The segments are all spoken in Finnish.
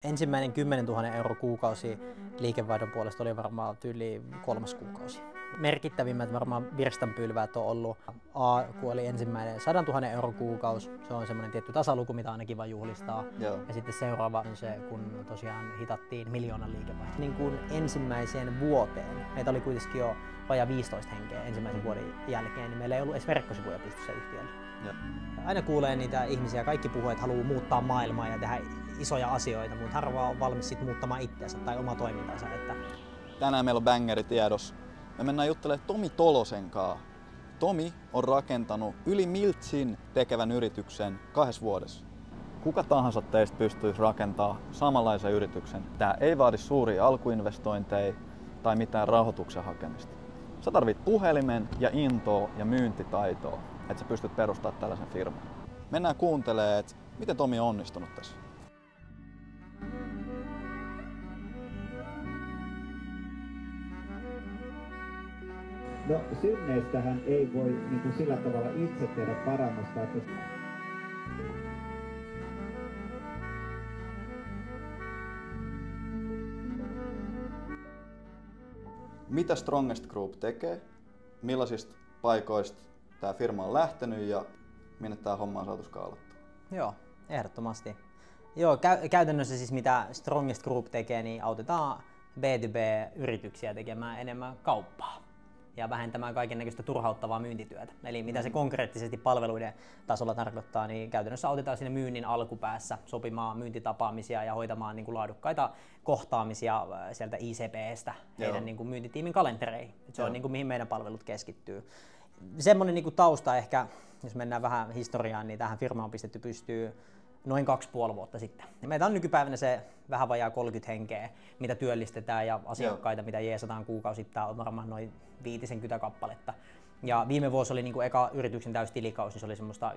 Ensimmäinen 10 000 € kuukausi liikevaihdon puolesta oli varmaan yli 3. kuukausi. Merkittävimmät varmaan virstanpylväät on ollut kun oli ensimmäinen 100 000 € kuukausi. Se on semmoinen tietty tasaluku, mitä aina kiva juhlistaa. Joo. Ja sitten seuraava on se, kun tosiaan hitattiin 1 000 000 liikevaihtoa. Niin kuin ensimmäiseen vuoteen, meitä oli kuitenkin jo vajaa 15 henkeä ensimmäisen vuoden jälkeen, niin meillä ei ollut edes verkkosivuja pystyssä yhtiöllä. Joo. Aina kuulee niitä ihmisiä, kaikki puhuu, että haluaa muuttaa maailmaa ja tehdä isoja asioita, mutta harva on valmis sit muuttamaan itseänsä tai omaa toimintaansa. Tänään meillä on bangeri tiedossa. Me mennään juttelemaan Tomi Tolosen kanssa. Tomi on rakentanut yli miltsin tekevän yrityksen 2 vuodessa. Kuka tahansa teistä pystyisi rakentamaan samanlaisen yrityksen. Tämä ei vaadi suuria alkuinvestointeja tai mitään rahoituksen hakemista. Sä tarvit puhelimen ja intoa ja myyntitaitoa, että sä pystyt perustamaan tällaisen firman. Mennään kuuntelemaan, että miten Tomi on onnistunut tässä. No synneistähän ei voi niin kuin sillä tavalla itse tehdä parannusta, että Mitä Strongest Group tekee, millaisista paikoista tämä firma on lähtenyt ja minne tämä homma on saatu skaalattua? Joo, ehdottomasti. Joo, käytännössä siis mitä Strongest Group tekee, niin autetaan B2B-yrityksiä tekemään enemmän kauppaa ja vähentämään kaikennäköistä turhauttavaa myyntityötä. Eli mitä se konkreettisesti palveluiden tasolla tarkoittaa, niin käytännössä autetaan sinne myynnin alkupäässä sopimaan myyntitapaamisia ja hoitamaan niin kuin laadukkaita kohtaamisia sieltä ICP:stä heidän niin kuin myyntitiimin kalentereihin. Se on niin kuin, mihin meidän palvelut keskittyy. Semmoinen niin kuin tausta ehkä, jos mennään vähän historiaan, niin tähän firmaan on pistetty pystyyn noin 2,5 vuotta sitten. Meitä on nykypäivänä se vähän vajaa 30 henkeä, mitä työllistetään ja asiakkaita, mitä jeesataan kuukausittain, on varmaan noin 50 kappaletta. Ja viime vuosi oli niin kuin eka yrityksen täystilikaus, niin se oli semmoista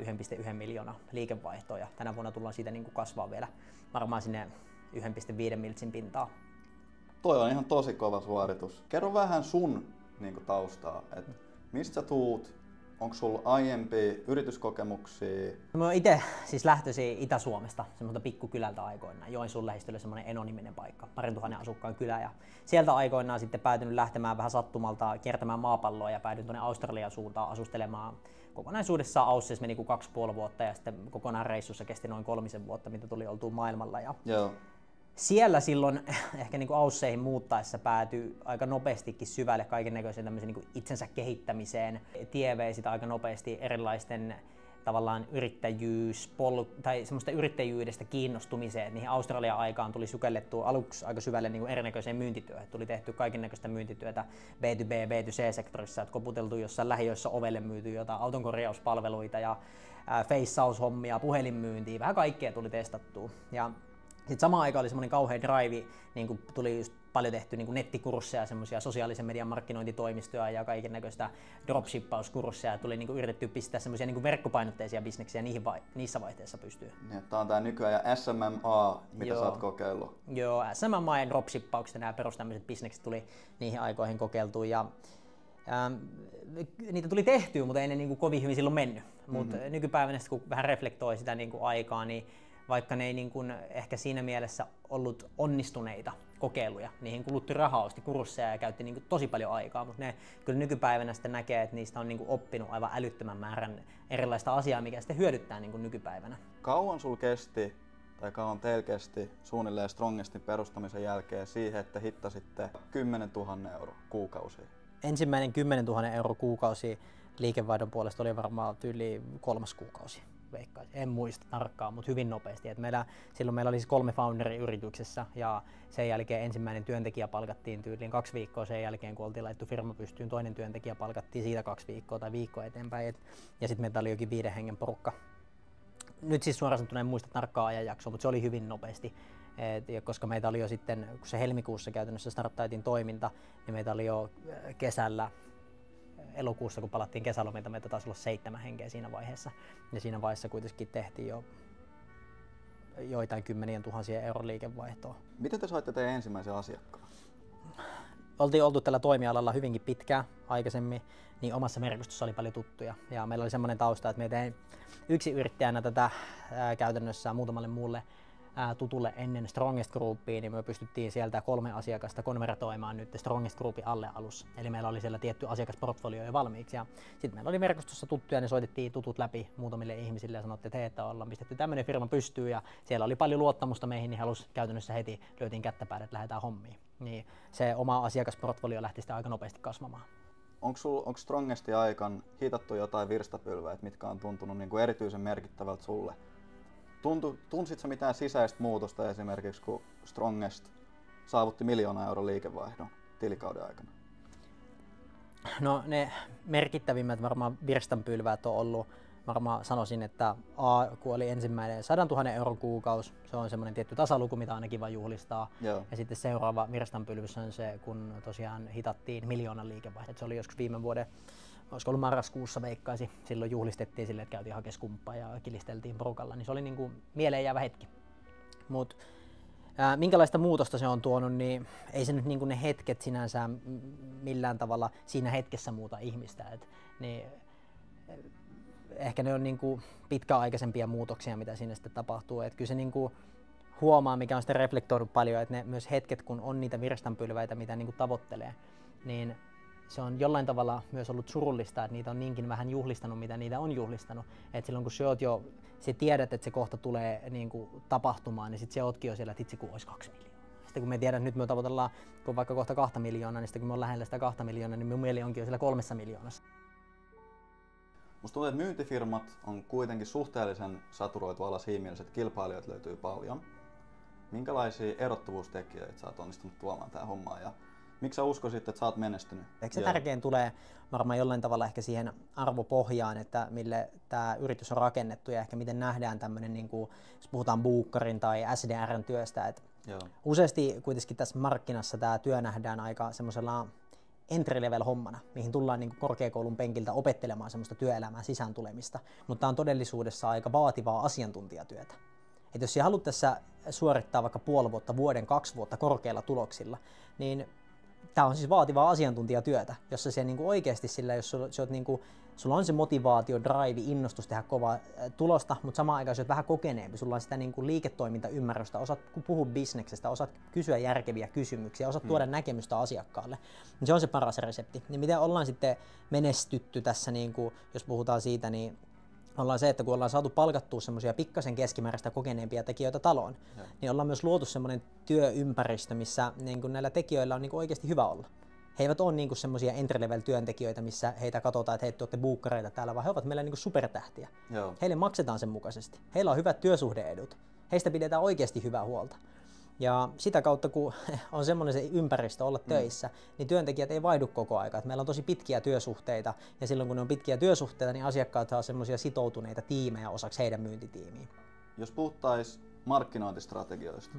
1,1 miljoonaa liikevaihtoa ja tänä vuonna tullaan siitä niin kuin kasvaa vielä varmaan sinne 1,5 miltsin pintaa. Toi on ihan tosi kova suoritus. Kerro vähän sun niin kuin taustaa, että mistä sä tuut? Onko sulla aiempia yrityskokemuksia? Mä itse siis lähtöisin Itä-Suomesta, semmoista pikkukylältä aikoinaan. Joensuun lähistöllä semmoinen Eno-niminen paikka, 2 000 asukkaan kylä. Ja sieltä aikoinaan sitten päätynyt lähtemään vähän sattumalta kiertämään maapalloa ja päädyin tuonne Australian suuntaan asustelemaan. Kokonaisuudessaan Aussissa meni 2,5 vuotta ja sitten kokonaan reissussa kesti noin 3 vuotta, mitä tuli oltua maailmalla. Ja Joo. siellä silloin ehkä niin kuin Ausseihin muuttaessa päätyi aika nopeastikin syvälle kaikennäköiseen tämmöiseen niin kuin itsensä kehittämiseen. Tie vei sitä aika nopeasti erilaisten tavallaan tai semmoista yrittäjyydestä kiinnostumiseen. Niihin Australian aikaan tuli sukellettua aluksi aika syvälle niin kuin erinäköiseen myyntityöhön. Tuli tehty kaikennäköistä myyntityötä B2B, B2C-sektorissa, että koputeltu jossain lähiöissä ovelle myyty jotain autonkorjauspalveluita ja faceaus-hommia, puhelinmyyntiä, vähän kaikkea tuli testattua. Ja sitten samaan aikaan oli semmoinen kauhea drive, niin kuin tuli just paljon tehty niin kuin nettikursseja, semmoisia sosiaalisen median markkinointitoimistoja ja kaikennäköistä dropshippauskursseja. Tuli niin kuin yritetty pistää semmoisia niin kuin verkkopainotteisia bisneksiä niissä vaihteissa pystyy. Niin, tää on tää nykyään SMMA, mitä sä oot kokeillut. Joo, SMMA ja dropshippaukset, nämä tämmöiset bisnekset tuli niihin aikoihin kokeiltua. Ja niitä tuli tehtyä, mutta ei ne niin kuin kovin hyvin silloin mennyt. Mutta nykypäivänä, kun vähän reflektoi sitä niin kuin aikaa, niin vaikka ne ei niin kuin ehkä siinä mielessä ollut onnistuneita kokeiluja, niihin kulutti rahaa, osti kursseja ja käytti niin kuin tosi paljon aikaa, mutta ne kyllä nykypäivänä sitten näkee, että niistä on niin kuin oppinut aivan älyttömän määrän erilaista asiaa, mikä sitten hyödyttää niin kuin nykypäivänä. Kauan sul kesti, tai kauan teillä kesti suunnilleen Strongestin perustamisen jälkeen siihen, että hittasitte 10 000 € kuukausi? Ensimmäinen 10 000 € kuukausi liikevaihdon puolesta oli varmaan yli 3. kuukausi. Veikkaisin. En muista tarkkaan, mutta hyvin nopeasti. Silloin meillä oli siis 3 founderi yrityksessä ja sen jälkeen ensimmäinen työntekijä palkattiin tyyliin 2 viikkoa sen jälkeen, kun oltiin laittu firma pystyyn. Toinen työntekijä palkattiin siitä 2 viikkoa tai viikkoa eteenpäin. Ja sitten meitä oli jokin 5 hengen porukka. Nyt siis suoraan sanottuna en muista tarkkaa ajanjaksoa, mutta se oli hyvin nopeasti. Koska meitä oli jo sitten, kun se helmikuussa käytännössä starttaitiin toiminta, niin meitä oli jo kesällä elokuussa, kun palattiin kesälomilta, meitä taisi olla 7 henkeä siinä vaiheessa. Ja siinä vaiheessa kuitenkin tehtiin jo joitain 10 000 € liikevaihtoa. Miten te saitte teidän ensimmäisen asiakkaan? Oltiin oltu tällä toimialalla hyvinkin pitkään aikaisemmin, niin omassa verkostossa oli paljon tuttuja. Ja meillä oli semmoinen tausta, että me tein yksi yrittäjänä tätä käytännössä muutamalle muulle tutulle ennen Strongest Groupia, niin me pystyttiin sieltä 3 asiakasta konvertoimaan nyt Strongest Groupin alle alussa. Eli meillä oli siellä tietty asiakasportfolio jo valmiiksi. Ja sitten meillä oli verkostossa tuttuja, niin soitettiin tutut läpi muutamille ihmisille ja sanottiin, että hei, että ollaan pistetty tämmöinen firma pystyyn. Ja siellä oli paljon luottamusta meihin, niin halusi käytännössä heti, löytiin kättä päälle, että lähdetään hommiin. Niin se oma asiakasportfolio lähti sitä aika nopeasti kasvamaan. Onko Strongestin aikaan hitattu jotain virstapylväitä, mitkä on tuntunut niin kuin erityisen merkittävältä sulle? Tunsitko mitään sisäistä muutosta esimerkiksi, kun Strongest saavutti 1 000 000 euron liikevaihdon tilikauden aikana? No ne merkittävimmät varmaan virstanpylväät on ollut, varmaan sanoisin, että kun oli ensimmäinen 100 000 euron kuukausi, se on semmoinen tietty tasaluku, mitä aina kiva juhlistaa. Joo. Ja sitten seuraava virstanpylvys on se, kun tosiaan hitattiin 1 000 000 liikevaihto. Se oli joskus viime vuoden, olisiko ollut marraskuussa veikkaisi, silloin juhlistettiin sille, että käytiin hakemaan skumppaa ja kilisteltiin porukalla, niin se oli niin kuin mieleen jäävä hetki. Mut minkälaista muutosta se on tuonut, niin ei se nyt niin kuin ne hetket sinänsä millään tavalla siinä hetkessä muuta ihmistä. Niin, ehkä ne on niin kuin pitkäaikaisempia muutoksia, mitä siinä sitten tapahtuu. Et kyllä se niin kuin huomaa, mikä on sitten reflektoinut paljon, että ne myös hetket, kun on niitä virstanpylväitä, mitä niin kuin tavoittelee, niin se on jollain tavalla myös ollut surullista, että niitä on niinkin vähän juhlistanut, mitä niitä on juhlistanut. Et silloin kun sä tiedät, että se kohta tulee niin kuin tapahtumaan, niin sit se ootkin jo siellä, että itse kun olisi 2 miljoonaa. Sitten kun me tiedän, että nyt me tavoitellaan, kun vaikka kohta 2 miljoonaa, niin sitten kun me on lähellä sitä 2 miljoonaa, niin minun mieli onkin jo siellä 3 miljoonassa. Musta tuntuu, että myyntifirmat on kuitenkin suhteellisen saturoitu ala siinä mielessä, että kilpailijoita löytyy paljon. Minkälaisia erottuvuustekijöitä sä oot onnistunut tuomaan tähän hommaan ja miksi sä uskoisit, että sä oot menestynyt? Ehkä se tärkein tulee varmaan jollain tavalla ehkä siihen arvopohjaan, että mille tämä yritys on rakennettu ja ehkä miten nähdään tämmöinen, niin kuin, jos puhutaan Bookerin tai SDR:n työstä. Että useasti kuitenkin tässä markkinassa tämä työ nähdään aika semmoisella entry-level-hommana, mihin tullaan niin kuin korkeakoulun penkiltä opettelemaan semmoista työelämään sisään tulemista, mutta tämä on todellisuudessa aika vaativaa asiantuntijatyötä. Et jos sä haluat tässä suorittaa vaikka puoli vuotta, vuoden, 2 vuotta korkeilla tuloksilla, niin tämä on siis vaativaa asiantuntijatyötä, jossa se niinku oikeasti sillä, jos sulla on se motivaatio, drive, innostus tehdä kovaa tulosta, mutta samaan aikaan sä oot vähän kokeneempi, sulla on sitä niinku liiketoimintaymmärrystä, osaat puhua bisneksestä, osaat kysyä järkeviä kysymyksiä, osaat tuoda näkemystä asiakkaalle, niin se on se paras resepti. Niin miten ollaan sitten menestytty tässä, niinku, jos puhutaan siitä, niin ollaan se, että kun ollaan saatu palkattua semmoisia pikkasen keskimääräistä kokeneempia tekijöitä taloon, niin ollaan myös luotu semmoinen työympäristö, missä niin kuin näillä tekijöillä on niin kuin oikeasti hyvä olla. He eivät ole niin kuin semmoisia entry-level-työntekijöitä, missä heitä katsotaan, että hei, te olette buukkareita täällä, vaan he ovat meillä niin kuin supertähtiä. Joo. Heille maksetaan sen mukaisesti. Heillä on hyvät työsuhde-edut. Heistä pidetään oikeasti hyvää huolta. Ja sitä kautta, kun on semmoinen se ympäristö olla töissä, niin työntekijät ei vaihdu koko ajan. Meillä on tosi pitkiä työsuhteita, ja silloin kun ne on pitkiä työsuhteita, niin asiakkaat saa semmoisia sitoutuneita tiimejä osaksi heidän myyntitiimiin. Jos puhuttaisiin markkinointistrategioista,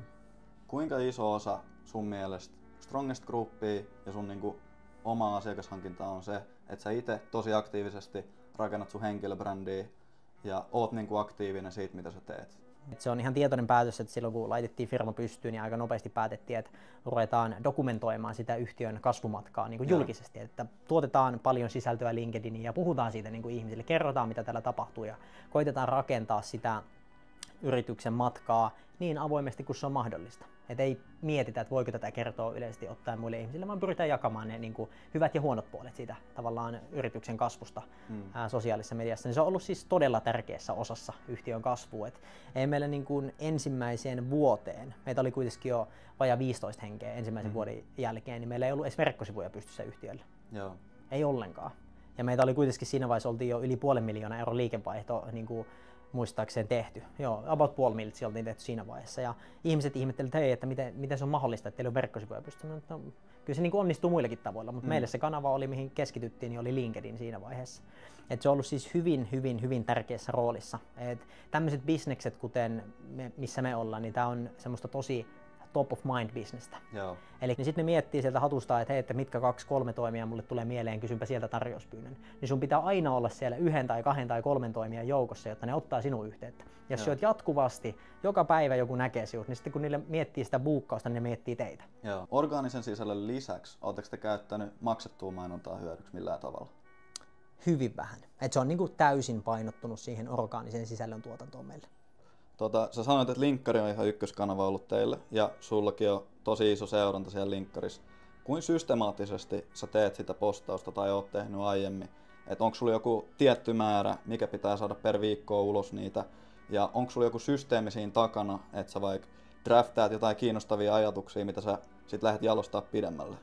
kuinka iso osa sun mielestä Strongest Groupia ja sun niinku oma asiakashankinta on se, että sä itse tosi aktiivisesti rakennat sun henkilöbrändiä ja oot niinku aktiivinen siitä, mitä sä teet? Se on ihan tietoinen päätös, että silloin kun laitettiin firma pystyyn, niin aika nopeasti päätettiin, että ruvetaan dokumentoimaan sitä yhtiön kasvumatkaa niin kuin julkisesti. Että tuotetaan paljon sisältöä LinkedIniin ja puhutaan siitä niin kuin ihmisille, kerrotaan mitä täällä tapahtuu ja koitetaan rakentaa sitä yrityksen matkaa niin avoimesti kuin se on mahdollista. Et ei mietitä, että voiko tätä kertoa yleisesti ottaen muille ihmisille, vaan pyritään jakamaan ne niin kuin hyvät ja huonot puolet siitä tavallaan yrityksen kasvusta sosiaalisessa mediassa. Niin se on ollut siis todella tärkeässä osassa yhtiön kasvua. Et ei meillä niin kuin ensimmäiseen vuoteen, meitä oli kuitenkin jo vajaa 15 henkeä ensimmäisen vuoden jälkeen, niin meillä ei ollut edes verkkosivuja pystyssä yhtiöllä. Joo. Ei ollenkaan. Ja meitä oli kuitenkin siinä vaiheessa oltiin jo yli 500 000 euron liikevaihto niin kuin muistaakseen tehty. Joo, about 500 000 oltiin tehty siinä vaiheessa. Ja ihmiset ihmettelivät, että hei, että miten se on mahdollista, että teillä on verkkosivuja pystyssä. No, kyllä se niin kuin onnistuu muillakin tavoilla, mutta meille se kanava oli, mihin keskityttiin, niin oli LinkedIn siinä vaiheessa. Et se on ollut siis hyvin tärkeässä roolissa. Tämmöiset bisnekset, kuten missä me ollaan, niin tämä on semmoista tosi top of mind -bisnestä. Eli niin sitten ne miettii sieltä hatusta, että hei, että mitkä 2-3 toimijaa mulle tulee mieleen, kysynpä sieltä tarjouspyynnön. Niin sun pitää aina olla siellä 1 tai 2 tai 3 toimijan joukossa, jotta ne ottaa sinun yhteyttä. Ja jos sä oot jatkuvasti, joka päivä joku näkee sinut, niin sitten kun niille miettii sitä buukkausta, niin ne miettii teitä. Joo. Orgaanisen sisällön lisäksi, oletteko te käyttänyt maksettua mainontaa hyödyksi millään tavalla? Hyvin vähän. Et se on niinku täysin painottunut siihen orgaanisen sisällön tuotantoon meille. Sä sanoit, että linkkari on ihan ykköskanava ollut teille ja sullakin on tosi iso seuranta siellä linkkarissa. Kuin systemaattisesti sä teet sitä postausta tai oot tehnyt aiemmin? Että onko sulla joku tietty määrä, mikä pitää saada per viikkoa ulos niitä? Ja onko sulla joku systeemi siinä takana, että sä vaikka draftaat jotain kiinnostavia ajatuksia, mitä sä sit lähdet jalostaa pidemmälle?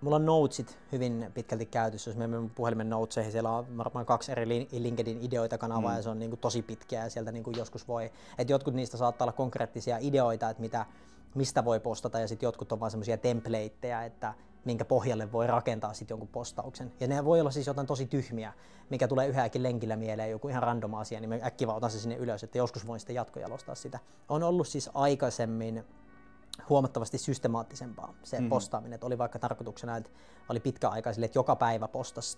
Mulla on notesit hyvin pitkälti käytössä. Jos menemme puhelimen notesihin, siellä on varmaan 2 eri LinkedIn ideoita kanavaa ja se on niin kuin tosi pitkä ja sieltä niin kuin joskus voi, että jotkut niistä saattaa olla konkreettisia ideoita, että mistä voi postata ja sitten jotkut on vaan semmoisia templateja, että minkä pohjalle voi rakentaa sitten jonkun postauksen. Ja ne voi olla siis jotain tosi tyhmiä, mikä tulee yhäkin lenkillä mieleen, joku ihan random asia, niin mä äkkiä vaan otan se sinne ylös, että joskus voin sitten jatkojalostaa sitä. On ollut siis aikaisemmin huomattavasti systemaattisempaa se postaaminen, että oli vaikka tarkoituksena, että oli pitkä aika sille, että joka päivä postasi,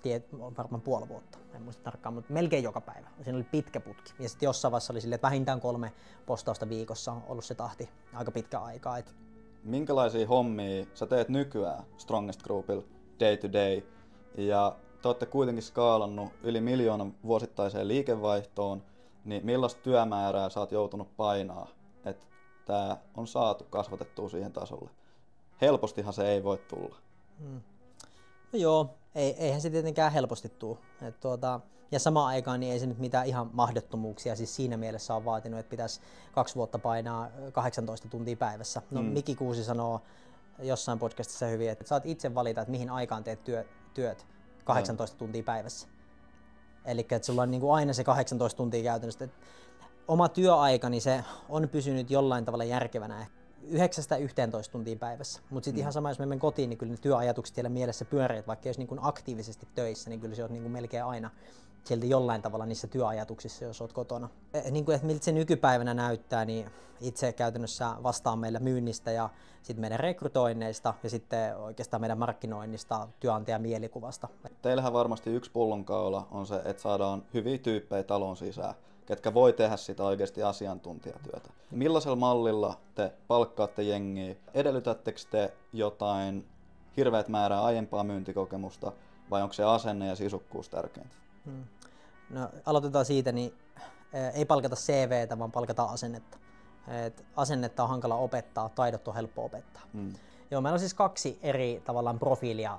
varmaan puoli vuotta, en muista tarkkaan, mutta melkein joka päivä. Siinä oli pitkä putki. Ja sitten jossain vaiheessa oli silleen, että vähintään 3 postausta viikossa on ollut se tahti aika pitkä aikaa. Minkälaisia hommia sä teet nykyään Strongest Groupilla day to day? Ja te olette kuitenkin skaalannut yli 1 miljoonan vuosittaiseen liikevaihtoon, niin millaista työmäärää sä oot joutunut painaa, että tää on saatu kasvatettua siihen tasolle? Helpostihan se ei voi tulla. No joo, eihän se tietenkään helposti tule. Ja samaan aikaan niin ei se nyt mitään ihan mahdottomuuksia siis siinä mielessä on vaatinut, että pitäisi 2 vuotta painaa 18 tuntia päivässä. No Miki Kuusi sanoo jossain podcastissa hyvin, että saat itse valita, että mihin aikaan teet työt 18 tuntia päivässä. Eli että sulla on niin kuin aina se 18 tuntia käytännössä. Oma työaikani se on pysynyt jollain tavalla järkevänä 9–11 tuntia päivässä. Mutta sitten ihan sama, jos menen kotiin, niin kyllä ne työajatukset siellä mielessä pyörii, vaikka jos niin kuin aktiivisesti töissä, niin kyllä se on niin kuin melkein aina sieltä jollain tavalla niissä työajatuksissa, jos olet kotona. Niin kuin, että miltä se nykypäivänä näyttää, niin itse käytännössä vastaan meillä myynnistä ja sitten meidän rekrytoinneista ja sitten oikeastaan meidän markkinoinnista, työnantajan mielikuvasta. Teillähän varmasti yksi pullonkaula on se, että saadaan hyviä tyyppejä talon sisään, ketkä voi tehdä sitä oikeasti asiantuntijatyötä. Millaisella mallilla te palkkaatte jengiä? Edellytättekö te jotain hirveät määrää aiempaa myyntikokemusta vai onko se asenne ja sisukkuus tärkeintä? No, aloitetaan siitä, niin ei palkata CVtä, vaan palkataan asennetta. Asennetta on hankala opettaa, taidot on helppo opettaa. Joo, meillä on siis 2 eri tavallaan profiilia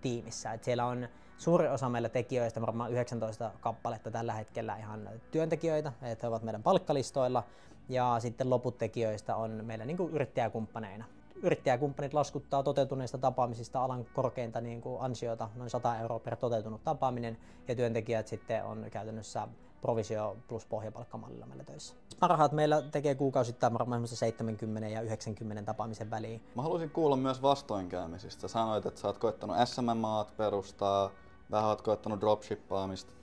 tiimissä. Siellä on suuri osa meillä tekijöistä, varmaan 19 kappaletta tällä hetkellä ihan työntekijöitä, että he ovat meidän palkkalistoilla. Ja sitten loput tekijöistä on meillä niin kuin yrittäjäkumppaneina. Yrittäjäkumppanit laskuttaa toteutuneista tapaamisista alan korkeinta niin kuin ansiota, noin 100 € per toteutunut tapaaminen, ja työntekijät sitten on käytännössä provisio plus pohjapalkkamallilla meillä töissä. Parhaat meillä tekee kuukausittain varmaan 70 ja 90 tapaamisen väliin. Mä haluaisin kuulla myös vastoinkäymisistä. Sanoit, että sä oot koittanut SMMAt perustaa, vähän oot koittanut dropshippaamista.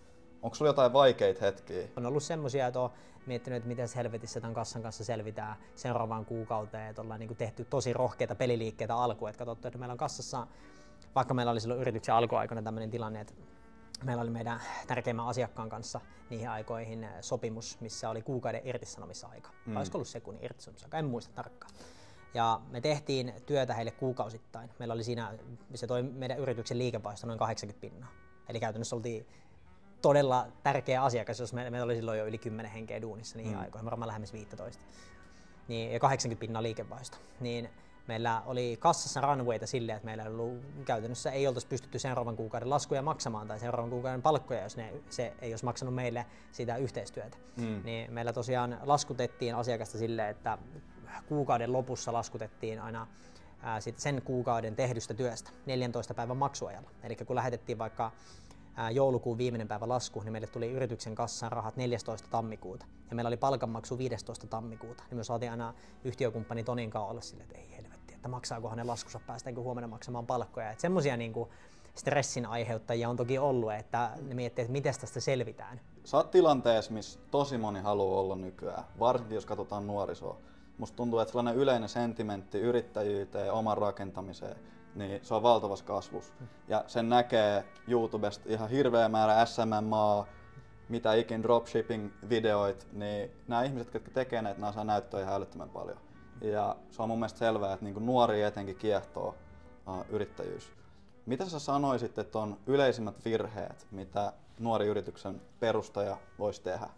Onko sulla jotain vaikeita hetkiä? On ollut semmosia, että on miettinyt, että miten helvetissä tämän kassan kanssa selvitään seuraavaan kuukauteen. Että ollaan niin kuin tehty tosi rohkeita peliliikkeitä alkuun. Että katsottu, että meillä on kassassa, vaikka meillä oli silloin yrityksen alkuaikoina tämmöinen tilanne, että meillä oli meidän tärkeimmän asiakkaan kanssa niihin aikoihin sopimus, missä oli kuukauden irtisanomisaika. Olisiko ollut sekunnin irtisanomisaika, en muista tarkkaan. Ja me tehtiin työtä heille kuukausittain. Meillä oli siinä, se toi meidän yrityksen liikevaihto noin 80%. Eli käytännössä oltiin todella tärkeä asiakas, jos meillä oli silloin jo yli 10 henkeä duunissa niihin aikoihin, varmaan lähemmäs 15. Niin, ja 80% liikevaihto. Niin meillä oli kassassa runwayta silleen, että meillä käytännössä ei oltaisi pystytty seuraavan kuukauden laskuja maksamaan tai seuraavan kuukauden palkkoja, jos se ei olisi maksanut meille sitä yhteistyötä. Niin meillä tosiaan laskutettiin asiakasta silleen, että kuukauden lopussa laskutettiin aina sen kuukauden tehdystä työstä 14 päivän maksuajalla. Eli kun lähetettiin vaikka joulukuun viimeinen päivä lasku, niin meille tuli yrityksen kassaan rahat 14. tammikuuta. Ja meillä oli palkanmaksu 15. tammikuuta. Niin me saatiin aina yhtiökumppani Tonin kanssa olla silleen, että ei helvetti, että maksaakohan ne laskunsa, päästäänkö huomenna maksamaan palkkoja. Että semmosia niinku stressin aiheuttajia on toki ollut, että ne miettii, että miten tästä selvitään. Sä oot tilanteessa, missä tosi moni haluaa olla nykyään, varsinkin jos katsotaan nuorisoa. Musta tuntuu, että sellainen yleinen sentimentti yrittäjyyteen, oman rakentamiseen, niin se on valtavassa kasvussa. Ja sen näkee YouTubesta ihan hirveä määrä SMMA, mitä ikin dropshipping-videoita, niin nämä ihmiset, jotka tekee näitä, nämä saa näyttöä ihan älyttömän paljon. Ja se on mun mielestä selvää, että niin nuoria etenkin kiehtoo yrittäjyys. Mitä sä sanoisit, että on yleisimmät virheet, mitä nuori yrityksen perustaja voisi tehdä?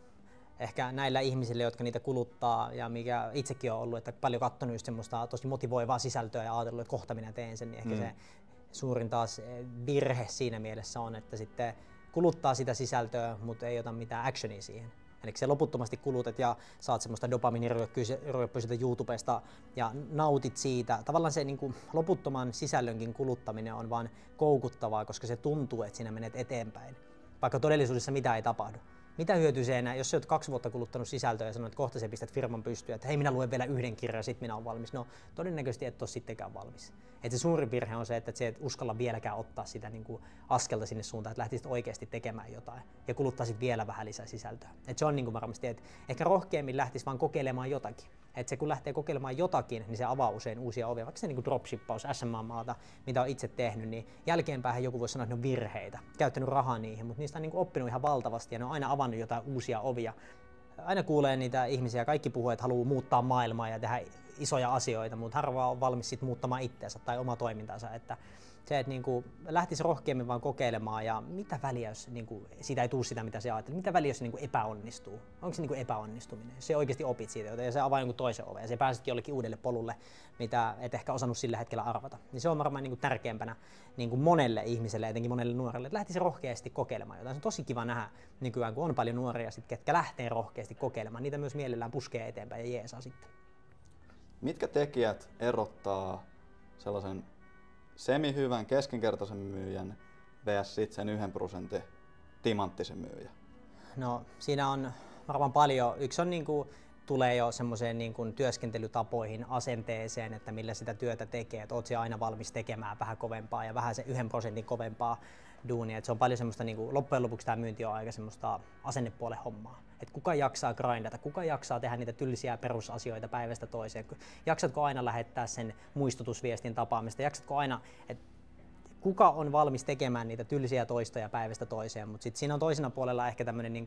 ehkä näillä ihmisillä, jotka niitä kuluttaa, ja mikä itsekin on ollut, että paljon katsonut just semmoista tosi motivoivaa sisältöä ja ajatellut, että kohta minä teen sen, niin ehkä se suurin taas virhe siinä mielessä on, että sitten kuluttaa sitä sisältöä, mutta ei ota mitään actionia siihen. Eli se loputtomasti kulutat ja saat semmoista dopaminiryöppyä siitä YouTubesta ja nautit siitä. Tavallaan se niin kuin loputtoman sisällönkin kuluttaminen on vaan koukuttavaa, koska se tuntuu, että sinä menet eteenpäin, vaikka todellisuudessa mitään ei tapahdu. Mitä hyötyy se enää, jos sä oot 2 vuotta kuluttanut sisältöä ja sanot, että kohta sä pistät firman pystyyn, että hei, minä luen vielä 1 kirjan ja sit minä olen valmis. No todennäköisesti et ole sittenkään valmis. Et se suurin virhe on se, että sä et uskalla vieläkään ottaa sitä niin kuin askelta sinne suuntaan, että lähtisit oikeasti tekemään jotain ja kuluttaisit vielä vähän lisää sisältöä. Et se on niin kuin varmasti, että ehkä rohkeammin lähtisi vaan kokeilemaan jotakin. Et se kun lähtee kokeilemaan jotakin, niin se avaa usein uusia ovia. Vaikka se niin kuin dropshippaus SMA-maalta, mitä on itse tehnyt, niin jälkeenpäin joku voi sanoa, että ne on virheitä, käyttänyt rahaa niihin, mutta niistä on niin kuin oppinut ihan valtavasti ja ne on aina avannut jotain uusia ovia. Aina kuulee niitä ihmisiä, kaikki puhuu, että haluaa muuttaa maailmaa ja tehdä isoja asioita, mutta harva on valmis sit muuttamaan itseänsä tai omaa toimintaansa. Että se, että niinku lähtisi rohkeammin vaan kokeilemaan ja mitä väliä, jos niinku siitä ei tule sitä, mitä se ajattelee. Mitä väliä, jos se niinku epäonnistuu? Onko se niinku epäonnistuminen? Jos se oikeasti opit siitä ja se avaa jonkun toisen oven ja se pääsetkin jollekin uudelle polulle, mitä et ehkä osannut sillä hetkellä arvata. Niin se on varmaan niinku tärkeämpänä niinku monelle ihmiselle, etenkin monelle nuorelle, että lähtisi rohkeasti kokeilemaan jotain. Se on tosi kiva nähdä nykyään, kun on paljon nuoria, ketkä lähtee rohkeasti kokeilemaan. Niitä myös mielellään puskee eteenpäin ja jeesaa sitten. Mitkä tekijät erottaa sellaisen semihyvän keskinkertaisen myyjän vs. sit sen 1% timanttisen myyjän? No siinä on varmaan paljon. Yksi on tulee jo semmoiseen työskentelytapoihin, asenteeseen, että millä sitä työtä tekee. Että oot siellä aina valmis tekemään vähän kovempaa ja vähän se 1% kovempaa duunia. Et se on paljon semmoista, loppujen lopuksi tämä myynti on aika semmoista asennepuolen hommaa. Et kuka jaksaa grindata, kuka jaksaa tehdä niitä tylsiä perusasioita päivästä toiseen. Jaksatko aina lähettää sen muistutusviestin tapaamista, jaksatko aina, että kuka on valmis tekemään niitä tylsiä toistoja päivästä toiseen. Mutta sitten siinä on toisena puolella ehkä tämmöinen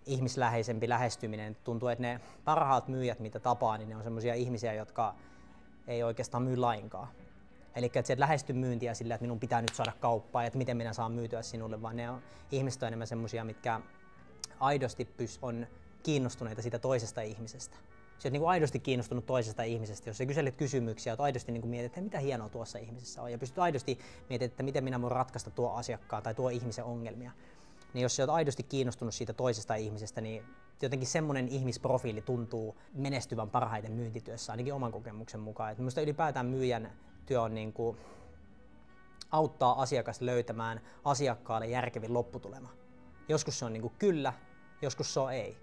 ihmisläheisempi lähestyminen. Tuntuu, että ne parhaat myyjät, mitä tapaa, niin ne on semmoisia ihmisiä, jotka ei oikeastaan myy lainkaan. Eli että se et lähesty myyntiä sillä, että minun pitää nyt saada kauppaa ja että miten minä saan myytyä sinulle, vaan ne on, ihmiset on enemmän semmoisia, mitkä aidosti on kiinnostuneita siitä toisesta ihmisestä. Sä oot aidosti kiinnostunut toisesta ihmisestä, jos sä kyselet kysymyksiä, oot aidosti mietit, että mitä hienoa tuossa ihmisessä on ja pystyt aidosti miettimään, että miten minä voin ratkaista tuo asiakkaan tai tuo ihmisen ongelmia. Niin jos sä oot aidosti kiinnostunut siitä toisesta ihmisestä, niin jotenkin semmoinen ihmisprofiili tuntuu menestyvän parhaiten myyntityössä, ainakin oman kokemuksen mukaan. Et minusta ylipäätään myyjän työ on auttaa asiakasta löytämään asiakkaalle järkevin lopputulema. Joskus se on kyllä, joskus se on ei.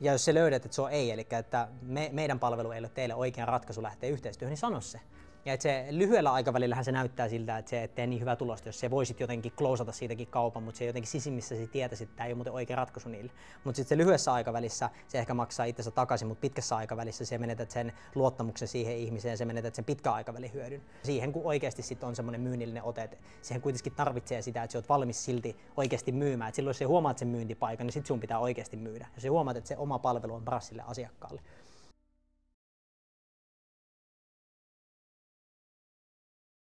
Ja jos sä löydät, että se on ei, eli että meidän palvelu ei ole teille oikea ratkaisu lähteä yhteistyöhön, niin sano se. Ja että se lyhyellä aikavälillähän se näyttää siltä, että se et tee niin hyvää tulosta, jos se voisit jotenkin klousata siitäkin kaupan, mutta se jotenkin sisimmissäsi tietäisi, että tämä ei ole muuten oikea ratkaisu niille. Mutta sitten se lyhyessä aikavälissä se ehkä maksaa itsensä takaisin, mutta pitkässä aikavälissä se menetät sen luottamuksen siihen ihmiseen, se menetät sen pitkän aikavälin hyödyn. Siihen kun oikeasti sit on semmoinen myynnillinen ote, että siihen kuitenkin tarvitsee sitä, että sä oot valmis silti oikeasti myymään. Et silloin jos sä huomaat sen myyntipaikan, niin sit sun pitää oikeasti myydä. Jos sä huomaat, että se oma palvelu on paras sille asiakkaalle.